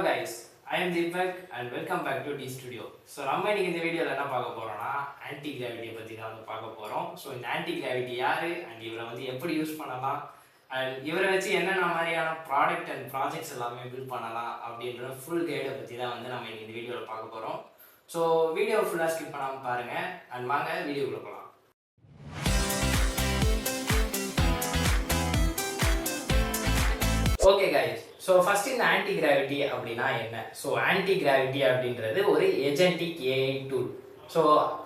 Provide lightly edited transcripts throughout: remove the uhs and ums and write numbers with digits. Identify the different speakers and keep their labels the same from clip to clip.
Speaker 1: guys, I am Deepak and welcome back to D Studio. So நம்ம இன்னைக்கு இந்த வீடியோவில் என்ன பார்க்க போகிறோம்னா ஆன்டி கிராவிட்டியை பற்றி தான் வந்து பார்க்க போகிறோம். ஸோ இந்த ஆன்டி கிராவிட்டி யார் அண்ட் இவரை வந்து எப்படி யூஸ் பண்ணலாம் அண்ட் இவரை வச்சு என்னென்ன மாதிரியான ப்ராடக்ட் அண்ட் ப்ராஜெக்ட்ஸ் எல்லாமே பில்ட் பண்ணலாம் அப்படின்ற ஃபுல் கைடை பற்றி தான் வந்து நம்ம இன்னைக்கு இந்த வீடியோவில் பார்க்க போகிறோம். ஸோ வீடியோ ஃபுல்லாக ஸ்கிப் பண்ணாமல் பாருங்கள் அண்ட் வாங்க வீடியோக்குள்ளே போகலாம். ஓகே கைஸ், ஸோ ஃபர்ஸ்ட் இந்த ஆன்டி கிராவிட்டி அப்படின்னா என்ன? ஸோ ஆன்டி கிராவிட்டி அப்படின்றது ஒரு ஏஜென்டிக் ஏஐ டூல். ஸோ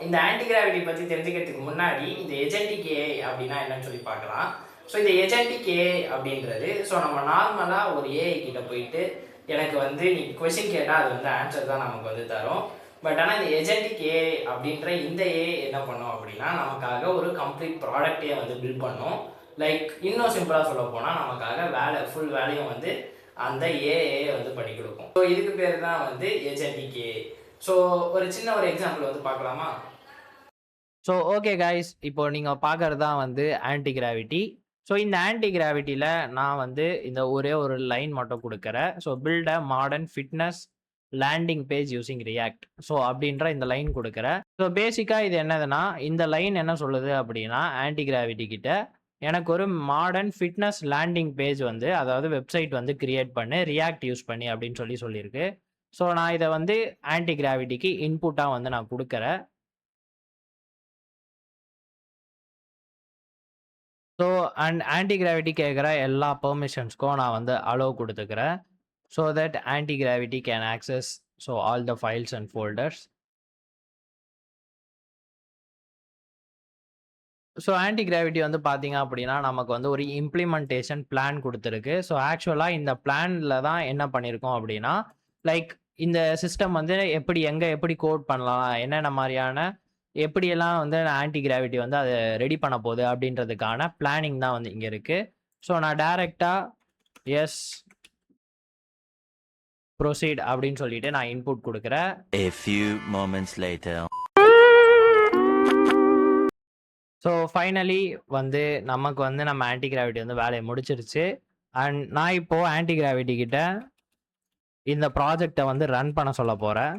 Speaker 1: இந்த ஆன்டி கிராவிட்டி பற்றி தெரிஞ்சுக்கிறதுக்கு முன்னாடி இந்த ஏஜென்டிக் ஏஐ அப்படின்னா என்னன்னு சொல்லி பார்க்கலாம். ஸோ இந்த ஏஜென்டிக் ஏஐ அப்படின்றது நம்ம நார்மலாக ஒரு ஏஐ கிட்ட போயிட்டு எனக்கு வந்து நீ கொஸ்டின் கேட்டால் அது வந்து ஆன்சர் தான் நமக்கு வந்து தரும். பட் ஆனால் இந்த ஏஜென்டிக் ஏஐ அப்படின்ற இந்த ஏஐ என்ன பண்ணோம் அப்படின்னா நமக்காக ஒரு கம்ப்ளீட் ப்ராடக்டே வந்து பில்ட் பண்ணோம். லைக் இன்னும் சிம்பிளாக சொல்ல போனால் நமக்காக ஃபுல் வேலையும் வந்து அந்த ஏஐ வந்து பண்ணி கொடுக்கும். ஸோ இதுக்கு பேர் தான் வந்து ஏஜென்டிக் ஏஐ. ஸோ ஒரு சின்ன எக்ஸாம்பிள் வந்து பார்க்கலாமா?
Speaker 2: ஸோ ஓகே கைஸ், இப்போ நீங்கள் பார்க்கறது தான் வந்து ஆன்டி கிராவிட்டி. ஸோ இந்த ஆன்டி கிராவிட்டியில் நான் வந்து இந்த ஒரே ஒரு லைன் மட்டும் கொடுக்குறேன். So build a modern fitness landing page using React. So அப்படின்ற இந்த லைன் கொடுக்குறேன். ஸோ பேசிக்காக இது என்னதுன்னா, இந்த லைன் என்ன சொல்லுது அப்படின்னா, ஆன்டி கிராவிட்டி கிட்ட எனக்கு ஒரு மாடர்ன் ஃபிட்னஸ் லேண்டிங் பேஜ் வந்து, அதாவது வெப்சைட் வந்து கிரியேட் பண்ணு ரியாக்ட் யூஸ் பண்ணி அப்படின்னு சொல்லியிருக்கு. ஸோ நான் இதை வந்து ஆன்டி கிராவிட்டிக்கு இன்புட்டாக வந்து நான் கொடுக்குறேன். ஸோ அண்ட் ஆன்டி கிராவிட்டி கேட்குற எல்லா பெர்மிஷன்ஸ்க்கும் நான் வந்து அலோவ் கொடுத்துக்கிறேன். So that anti gravity can access all the files and folders. So anti gravity வந்து பார்த்தீங்க அப்படின்னா நமக்கு வந்து ஒரு இம்ப்ளிமெண்டேஷன் பிளான் கொடுத்துருக்கு. ஸோ ஆக்சுவலாக இந்த பிளானில் தான் என்ன பண்ணியிருக்கோம் அப்படின்னா, லைக் இந்த சிஸ்டம் வந்து எப்படி கோட் பண்ணலாம், என்னென்ன மாதிரியான எப்படியெல்லாம் வந்து ஆன்டி கிராவிட்டி வந்து அதை ரெடி பண்ண போகுது அப்படின்றதுக்கான பிளானிங் தான் வந்து இங்கே இருக்குது. ஸோ நான் டைரெக்டாக எஸ் ப்ரொசீட் அப்படின்னு சொல்லிட்டு நான் இன்புட் கொடுக்குறேன்.
Speaker 3: A few moments later.
Speaker 2: So finally வந்து நமக்கு வந்து நம்ம ஆன்டி கிராவிட்டி வந்து வேலையை முடிச்சிருச்சு. அண்ட் நான் இப்போது ஆன்டி கிராவிட்டி கிட்ட இந்த ப்ராஜெக்டை வந்து ரன் பண்ண சொல்ல போகிறேன்.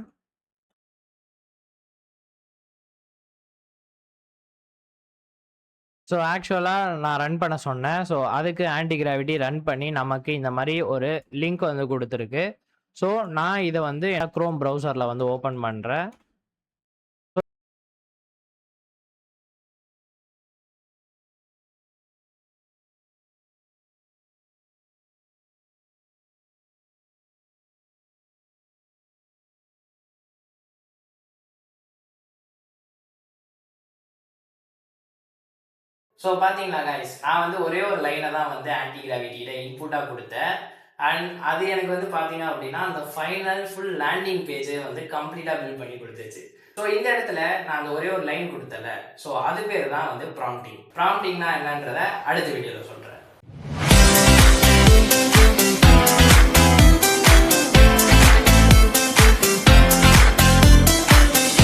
Speaker 2: ஸோ ஆக்சுவலாக நான் ரன் பண்ண சொன்னேன். ஸோ அதுக்கு ஆன்டி கிராவிட்டி ரன் பண்ணி நமக்கு இந்த மாதிரி ஒரு லிங்க் வந்து கொடுத்துருக்கு. ஸோ நான் இதை வந்து க்ரோம் ப்ரௌசரில் வந்து ஓப்பன் பண்ணுறேன்.
Speaker 1: ஸோ பார்த்தீங்களா கைஸ், நான் வந்து ஒரே ஒரு லைனை தான் வந்து ஆன்டி கிராவிட்டியில் இன்புட்டாக கொடுத்தேன். அண்ட் அது எனக்கு வந்து பார்த்தீங்க அப்படின்னா அந்த ஃபைனல் ஃபுல் லேண்டிங் பேஜை வந்து கம்ப்ளீட்டாக பில்ட் பண்ணி கொடுத்துச்சு. ஸோ இந்த இடத்துல நான் அந்த ஒரே ஒரு லைன் கொடுத்தல, ஸோ அது பேர் தான் வந்து ப்ராம்ப்டிங். ப்ராம்ப்டிங்னா என்னன்றதை அடுத்த வீடியோவில் சொல்கிறேன்.